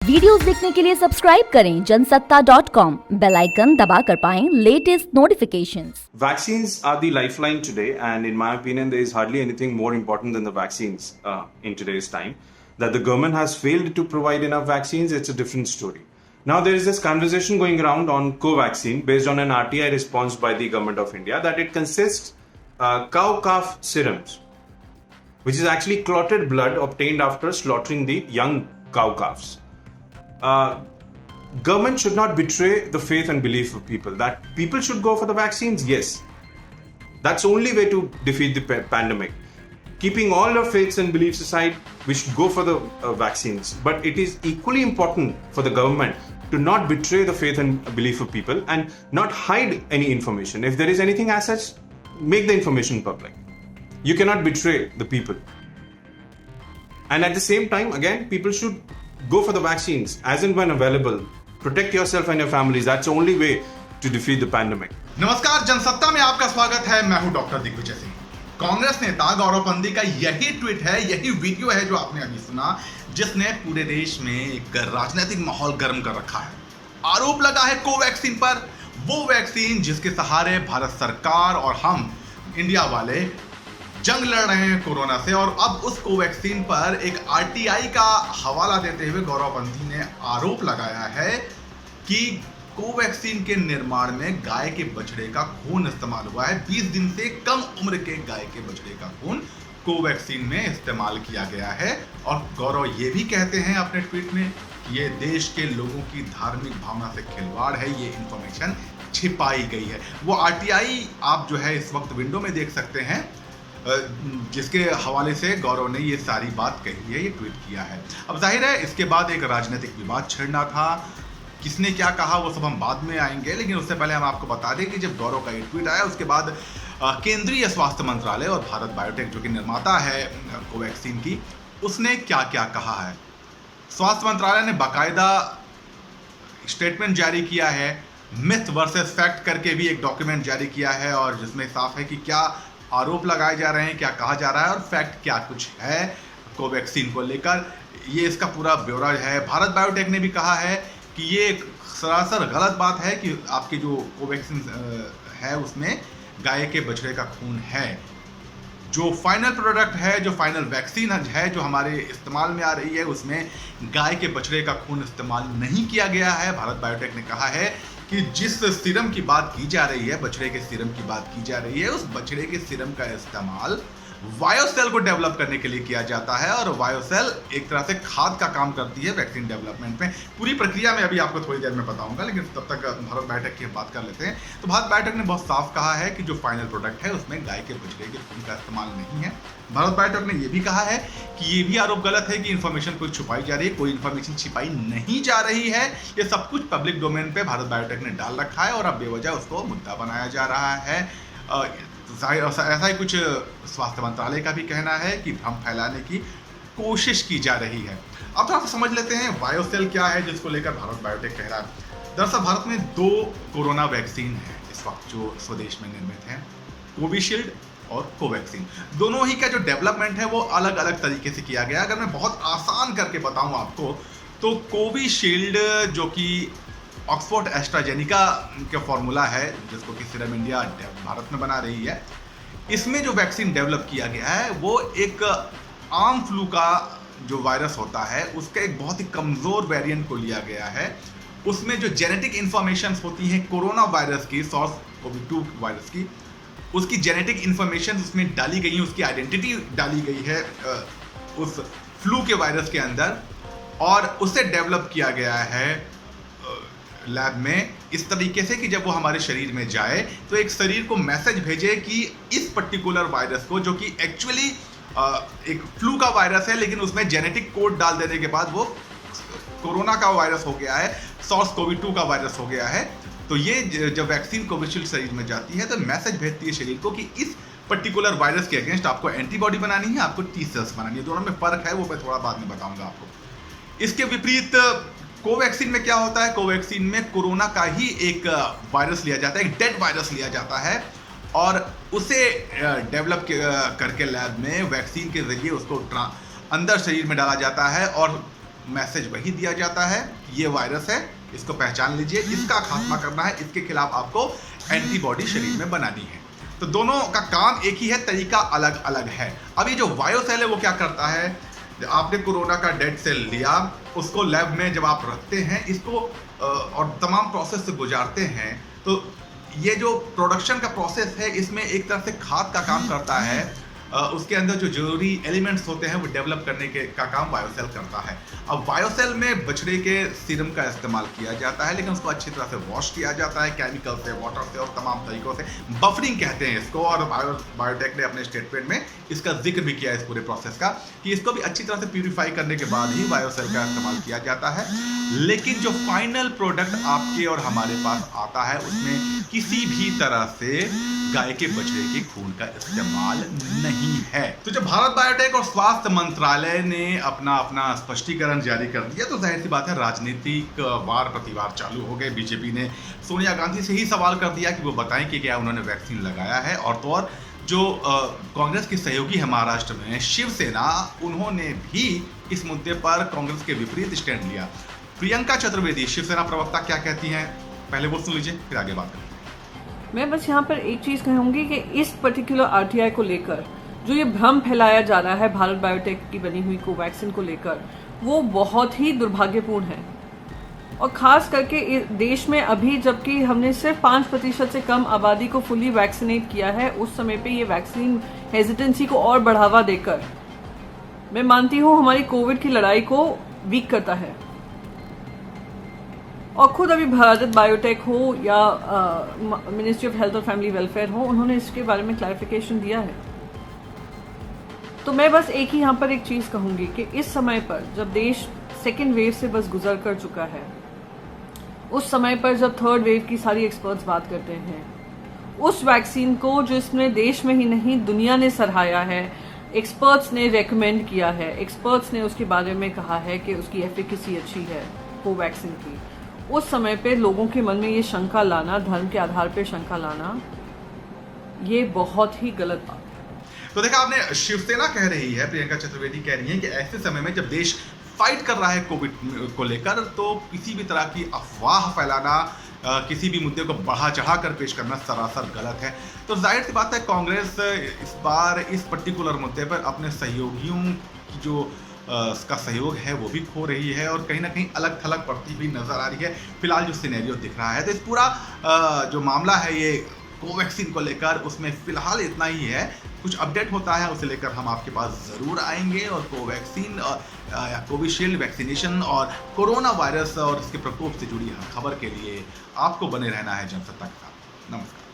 Videos देखने के लिए सब्सक्राइब करें जनसत्ता.com, बेल आइकन दबाकर पाएं latest notifications. Vaccines are the lifeline today, and in my opinion, there is hardly anything more important than the vaccines in today's time. That the government has failed to provide enough vaccines, it's a different story. Now, there is this conversation going around on Covaxin based on an RTI response by the government of India that it consists cow calf serums, which is actually clotted blood obtained after slaughtering the young cow calves. Government should not betray the faith and belief of people. That people should go for the vaccines, yes. That's the only way to defeat the pandemic. Keeping all your faiths and beliefs aside, we should go for the vaccines. But it is equally important for the government to not betray the faith and belief of people and not hide any information. If there is anything as such, make the information public. You cannot betray the people. And at the same time, again, people should go for the vaccines as and when available. Protect yourself and your families. That's the only way to defeat the pandemic. नमस्कार, जनसत्ता में आपका स्वागत है। मैं हूं doctor Digvijay Singh. Congress नेता गौरव पंदी का यही ट्वीट है, यही वीडियो है जो आपने अभी सुना, जिसने पूरे देश में एक राजनीतिक माहौल गर्म कर रखा है। आरोप लगा है कोवैक्सीन पर, वो वैक्सीन जिसके सहारे भारत सरकार और हम इंडिया वाले जंग लड़ रहे हैं कोरोना से। और अब उस कोवैक्सीन पर एक आरटीआई का हवाला देते हुए गौरव पंथी ने आरोप लगाया है कि कोवैक्सीन के निर्माण में गाय के बछड़े का खून इस्तेमाल हुआ है। 20 दिन से कम उम्र के गाय के बछड़े का खून कोवैक्सीन में इस्तेमाल किया गया है। और गौरव ये भी कहते हैं अपने ट्वीट में कि ये देश के लोगों की धार्मिक भावना से खिलवाड़ है, ये इंफॉर्मेशन छिपाई गई है। वो आरटीआई आप जो है इस वक्त विंडो में देख सकते हैं, जिसके हवाले से गौरव ने ये सारी बात कही है, ये ट्वीट किया है। अब जाहिर है इसके बाद एक राजनीतिक विवाद छिड़ना था, किसने क्या कहा वो सब हम बाद में आएंगे, लेकिन उससे पहले हम आपको बता दें कि जब गौरव का ये ट्वीट आया उसके बाद केंद्रीय स्वास्थ्य मंत्रालय और भारत बायोटेक जो कि निर्माता है कोवैक्सीन की, उसने क्या क्या कहा है। स्वास्थ्य मंत्रालय ने बाकायदा स्टेटमेंट जारी किया है, मिथ वर्सेस फैक्ट करके भी एक डॉक्यूमेंट जारी किया है, और जिसमें साफ है कि क्या आरोप लगाए जा रहे हैं, क्या कहा जा रहा है और फैक्ट क्या कुछ है कोवैक्सीन को लेकर, ये इसका पूरा ब्यौरा है। भारत बायोटेक ने भी कहा है कि ये एक सरासर गलत बात है कि आपकी जो कोवैक्सीन है उसमें गाय के बछड़े का खून है। जो फाइनल प्रोडक्ट है, जो फाइनल वैक्सीन है जो हमारे इस्तेमाल में आ रही है, उसमें गाय के बछड़े का खून इस्तेमाल नहीं किया गया है। भारत बायोटेक ने कहा है कि जिस सीरम की बात की जा रही है, बछड़े के सीरम की बात की जा रही है, उस बछड़े के सीरम का इस्तेमाल वायोसेल को डेवलप करने के लिए किया जाता है। और वायोसेल एक तरह से खाद का काम करती है वैक्सीन डेवलपमेंट में। पूरी प्रक्रिया में अभी आपको थोड़ी देर में बताऊंगा, लेकिन तब तक भारत बायोटेक की बात कर लेते हैं। तो भारत बायोटेक ने बहुत साफ कहा है कि जो फाइनल प्रोडक्ट है उसमें गाय के बछड़े के खून का इस्तेमाल नहीं है। भारत बायोटेक ने यह भी कहा है कि ये भी आरोप गलत है कि इन्फॉर्मेशन कोई छुपाई जा रही है। कोई इन्फॉर्मेशन छिपाई नहीं जा रही है, ये सब कुछ पब्लिक डोमेन पे भारत बायोटेक ने डाल रखा है और अब बेवजह उसको मुद्दा बनाया जा रहा है। ऐसा ही कुछ स्वास्थ्य मंत्रालय का भी कहना है कि भ्रम फैलाने की कोशिश की जा रही है। अब थोड़ा सा समझ लेते हैं वायोसेल क्या है जिसको लेकर भारत बायोटेक कह रहा है। दरअसल भारत में 2 कोरोना वैक्सीन है इस वक्त जो स्वदेश में निर्मित है, कोविशील्ड और कोवैक्सीन। दोनों ही का जो डेवलपमेंट है वो अलग अलग तरीके से किया गया। अगर मैं बहुत आसान करके बताऊं आपको तो कोविशील्ड जो कि ऑक्सफोर्ड एस्ट्राजेनिका का फॉर्मूला है, जिसको कि सीरम इंडिया भारत में बना रही है, इसमें जो वैक्सीन डेवलप किया गया है वो एक आम फ्लू का जो वायरस होता है उसका एक बहुत ही कमज़ोर वेरिएंट को लिया गया है। उसमें जो जेनेटिक इंफॉर्मेशन होती हैं कोरोना वायरस की, SARS-CoV-2 वायरस की, उसकी जेनेटिक इंफॉर्मेशन उसमें डाली गई है, उसकी आइडेंटिटी डाली गई है उस फ्लू के वायरस के अंदर, और उसे डेवलप किया गया है लैब में इस तरीके से कि जब वो हमारे शरीर में जाए तो एक शरीर को मैसेज भेजे कि इस पर्टिकुलर वायरस को, जो कि एक्चुअली एक फ्लू का वायरस है लेकिन उसमें जेनेटिक कोड डाल देने के बाद वो कोरोना का वायरस हो गया है, SARS-CoV-2 का वायरस हो गया है। तो ये जब वैक्सीन कोविशील्ड शरीर में जाती है तो मैसेज भेजती है शरीर को कि इस पर्टिकुलर वायरस के अगेंस्ट आपको एंटीबॉडी बनानी है, आपको टी सेल्स बनानी है। दोनों में फर्क है, वो मैं थोड़ा बाद में बताऊंगा आपको। इसके विपरीत कोवैक्सीन में क्या होता है, कोवैक्सीन में कोरोना का ही एक वायरस लिया जाता है, एक डेड वायरस लिया जाता है और उसे डेवलप करके लैब में वैक्सीन के जरिए उसको अंदर शरीर में डाला जाता है और मैसेज वही दिया जाता है, ये वायरस है, इसको पहचान लीजिए, इसका खात्मा करना है, इसके खिलाफ आपको एंटीबॉडी शरीर में बनानी है। तो दोनों का काम एक ही है, तरीका अलग अलग है। अब ये जो बायोसेल है वो क्या करता है, आपने कोरोना का डेड सेल लिया, उसको लैब में जब आप रखते हैं, इसको और तमाम प्रोसेस से गुजारते हैं, तो ये जो प्रोडक्शन का प्रोसेस है इसमें एक तरह से खाद का काम करता है। उसके अंदर जो जरूरी एलिमेंट्स होते हैं वो डेवलप करने का काम बायोसेल करता है। अब बायोसेल में बछड़े के सीरम का इस्तेमाल किया जाता है, लेकिन उसको अच्छी तरह से वॉश किया जाता है केमिकल से, वाटर से और तमाम तरीकों से। बफरिंग कहते हैं इसको, और बायोटेक ने अपने स्टेटमेंट में इसका जिक्र भी किया इस पूरे प्रोसेस का, कि इसको भी अच्छी तरह से प्यूरिफाई करने के बाद ही बायोसेल का इस्तेमाल किया जाता है। लेकिन जो फाइनल प्रोडक्ट आपके और हमारे पास आता है उसमें किसी भी तरह से गाय के बछड़े के खून का इस्तेमाल नहीं है। तो जब भारत बायोटेक और स्वास्थ्य मंत्रालय ने अपना स्पष्टीकरण जारी कर दिया, तो जाहिर सी बात है राजनीतिक वार प्रतिवार चालू हो गए। बीजेपी ने सोनिया गांधी से ही सवाल कर दिया कि वो बताएं कि क्या उन्होंने वैक्सीन लगाया है। और तो और जो कांग्रेस की सहयोगी है महाराष्ट्र में, शिवसेना, उन्होंने भी इस मुद्दे पर कांग्रेस के विपरीत स्टैंड लिया। प्रियंका चतुर्वेदी, शिवसेना प्रवक्ता, क्या कहती हैं, पहले वो सुन लीजिए, फिर आगे बात करें। मैं बस यहाँ पर एक चीज कहूंगी कि इस पर्टिकुलर आरटीआई को लेकर जो ये भ्रम फैलाया जा रहा है भारत बायोटेक की बनी हुई कोवैक्सीन को लेकर, वो बहुत ही दुर्भाग्यपूर्ण है। और खास करके देश में अभी जबकि हमने सिर्फ 5% से कम आबादी को फुली वैक्सीनेट किया है, उस समय पे ये वैक्सीन हेजिटेंसी को और बढ़ावा देकर मैं मानती हूँ हमारी कोविड की लड़ाई को वीक करता है। और खुद अभी भारत बायोटेक हो या मिनिस्ट्री ऑफ हेल्थ और फैमिली वेलफेयर हो, उन्होंने इसके बारे में क्लैरिफिकेशन दिया है। तो मैं बस एक ही यहाँ पर एक चीज कहूंगी कि इस समय पर जब देश सेकेंड वेव से बस गुजर कर चुका है, उस समय पर जब थर्ड वेव की सारी एक्सपर्ट्स बात करते हैं, उस वैक्सीन को जिसमें देश में ही नहीं दुनिया ने सराहाया है, एक्सपर्ट्स ने रेकमेंड किया है, एक्सपर्ट्स ने उसके बारे में कहा है कि उसकी एफिकेसी अच्छी है कोवैक्सीन की, उस समय पे लोगों के मन में ये शंका लाना, धर्म के आधार पे शंका लाना, ये बहुत ही गलत बात है। तो देखा आपने, शिवसेना कह रही है, प्रियंका चतुर्वेदी कह रही है कि ऐसे समय में जब देश फाइट कर रहा है कोविड को लेकर, तो किसी भी तरह की अफवाह फैलाना, किसी भी मुद्दे को बढ़ा चढ़ा कर पेश करना सरासर गलत है। तो जाहिर सी बात है कांग्रेस इस बार इस पर्टिकुलर मुद्दे पर अपने सहयोगियों की जो का सहयोग है वो भी खो रही है, और कहीं ना कहीं अलग थलग पड़ती भी नजर आ रही है। फिलहाल जो सिनेरियो दिख रहा है, तो इस पूरा जो मामला है ये कोवैक्सीन को लेकर, उसमें फिलहाल इतना ही है। कुछ अपडेट होता है उसे लेकर हम आपके पास ज़रूर आएंगे। और कोवैक्सीन या कोविशील्ड वैक्सीनेशन और कोरोना वायरस और इसके प्रकोप से जुड़ी हर खबर के लिए आपको बने रहना है जनसत्ता के साथ। नमस्कार।